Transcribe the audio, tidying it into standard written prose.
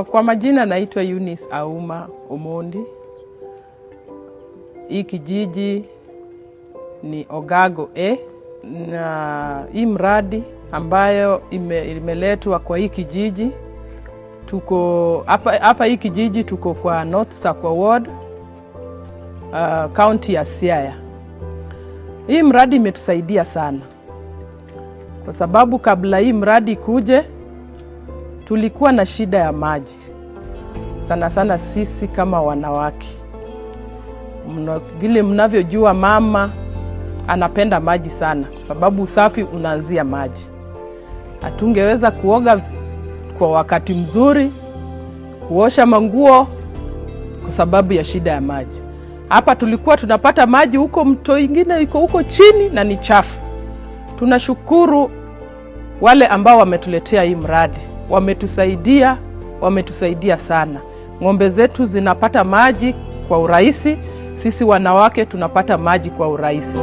Kwa majina naitwa Eunice Auma Omondi. Hii kijiji ni Ogago na hii mradi ambayo imeletwa kwa hii kijiji, tuko hapa hii kijiji tuko kwa North Sakwa Ward, county ya Siaya. Hii mradi imetusaidia sana kwa sababu kabla hii mradi kuje tulikuwa na shida ya maji sana sana sisi kama wanawake. Vile mnavyojua, mama anapenda maji sana kwa sababu usafi unaanzia maji. Hatungeweza kuoga kwa wakati mzuri, kuosha manguo kwa sababu ya shida ya maji. Hapa tulikuwa tunapata maji huko mto ingine iko huko chini na ni chafu. Tunashukuru wale ambao wametuletea hii mradi. Wametusaidia sana. Ng'ombe zetu zinapata maji kwa urahisi, sisi wanawake tunapata maji kwa urahisi.